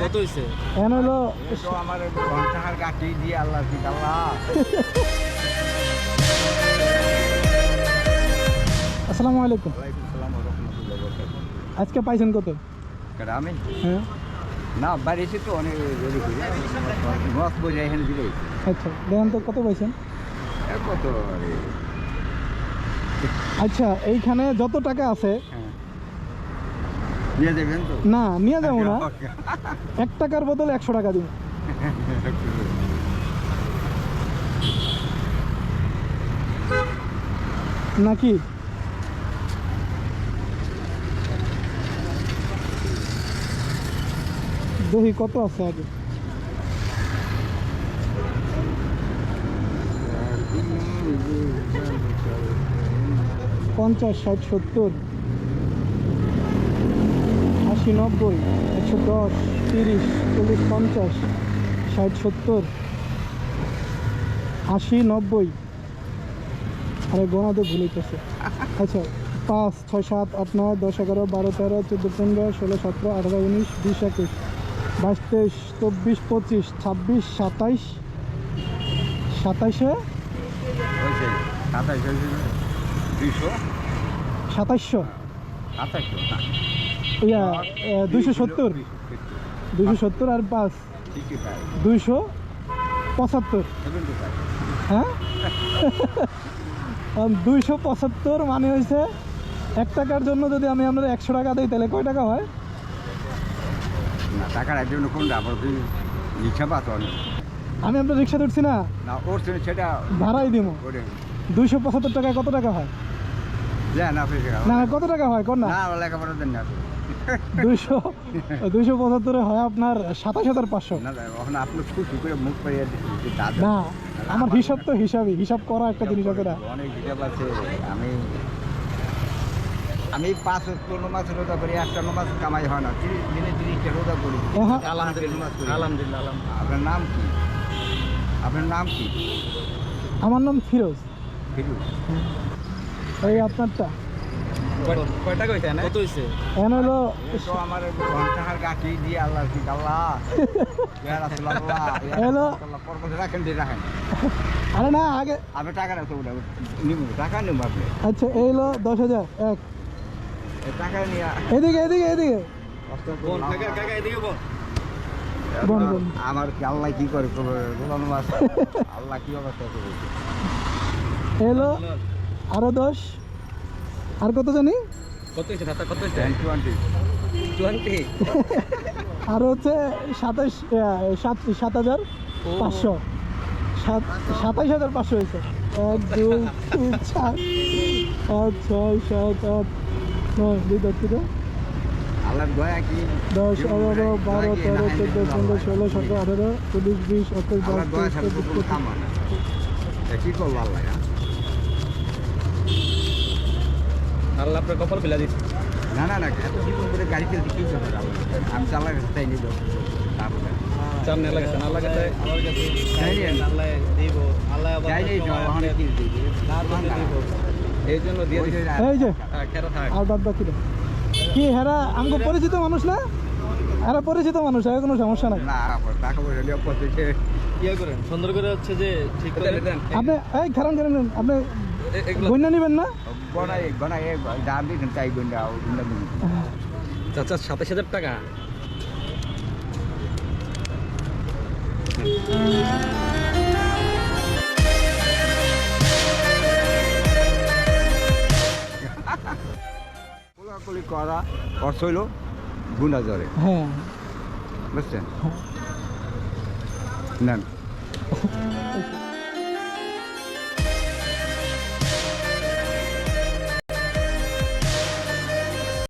কত হইছে? এখন হলো তো আমার ঘন্টার গাটি দিয়ে আল্লাহ কি আল্লাহ। আসসালামু আলাইকুম। ওয়ালাইকুম আসসালাম ওয়া রাহমাতুল্লাহি ওয়া বারাকাতুহু। আজকে পাইছেন কত? আমি হ্যাঁ না বাড়ি এসে তো অনেক রেডি করি মাছ বই এখানে দিলে আচ্ছা দেখেন তো কত পাইছেন। কত আরে আচ্ছা এইখানে যত টাকা আছে হ্যাঁ নিয়ে যাবেন তো না নিয়ে যাবো না, 1 টাকার বদলে 100 টাকা দিব। নাকি দহি কত আছে আগে? পঞ্চাশ, 60, 70, 80, 90, 110, 30, 40, 50, 60, 70, 80, 90 আরে গোনাতে ভুলেছে। আচ্ছা 5, 6, 7, 8, 9, 10, 11, 12, 13, 14, 15, 16, 17, 18, 19, 20, 21, 22, 23, 24, 25, 27, 27, ওইছে 2700 2700 ইয়া 270 270 আর 5 ঠিকই ভাই 275। 75 হ্যাঁ 275 মানে হয়েছে 1 টাকার জন্য যদি আমি আপনার 100 টাকা দিই তাহলে কয় টাকা হয়? না টাকার জন্য কোনটা আবার তুই রিক্সা পাতো আমি আপনার রিক্সা ধরছি না, না ওর জন্য সেটা ভাড়াই দিব। ওরে 275 টাকায় কত টাকা হয়? যা না পেয়ে না কত টাকা হয় কোন না? না লেখাপড়ার জন্য 275 হয় আপনার 27,500। না ওখানে আপনি খুশি করে মুখ পাইয়া দিচ্ছি দাদা না আমার হিসাব তো হিসাব করা একটা জিনিস আছে না। অনেক হিসাব আছে। আমি 5 মাস রোজা করি, একটা নামাজ কামাই হয় না, দিনে 30টা রোজা করি। হ্যাঁ। আলহামদুলিল্লাহ আলহামদুলিল্লাহ। আপনার নাম কি? আপনার নাম কি? আমার নাম ফিরোজ। ফিরোজ। এই আপনারটা কয় টাকা হইছে? কত হইছে? এখন হলো তো আমার ঘন্টার গাটি দিয়ে আল্লাহ কি আল্লাহ ইয়া রাসূলুল্লাহ হ্যালো। পরপরে রাখেন দিয়ে রাখেন। আরে না আগে আপনি টাকা রাখতে বলে নিব টাকা নিব আপনি আচ্ছা এই হলো 10,000 এক। এই টাকা নিয়ে এদিকে এদিকে এদিকে কোন কাকা এদিকে বল। বোন, বোন। আমার কি আল্লাহ কি করে গোলানো মাছ আল্লাহ কি অবস্থা করে এলো আরো 10 আর কত জানি কত হইছে দাদা? কত হইছে? 20 20। আর হচ্ছে 7,500 27,500 হয়েছে। 1 2 3 4 5 6 7 8 9 2 3 আল্লাহর দয়া কি 10 11 12 13 14 15 16 17 18 19 20 21 আল্লাহর দয়া 22 ছাড়া তো কোনো কাম হয় না। কি করবো আল্লাহ আল্লাহ আপনার কপাল ফেলা দিচ্ছে। না না না এত জীবন করে গাড়ি চলতে কি করবে আমি তো আল্লাহর কাছে চাই নিল তারপরে সামনে লাগাছেন আল্লাহ কাছে আল্লাহ দিব আল্লাহ যাই নেই অনেক কিছু দিবি এই জন্য দিয়ে দিছে। এই যে খেরা থাক। আর বাদ বাকি দাও। কি হেরা আমাকে পরিচিত মানুষ না? এরা পরিচিত মানুষ, এর কোনো সমস্যা নাই। না টাকা পয়সা নিয়ে পড়তেছে কি করেন সুন্দর করে হচ্ছে যে ঠিক করে দেন। আপনি এই খারান আপনি এগুলো বন্যা নেবেন না? গনাই দাম দিচ্ছেন চাই গুন্ডা চাচা 27,000 টাকা। কোলাকুলি করা অর্থ হইল গুন্ডা জ্বরে হ্যাঁ বুঝছেন নেন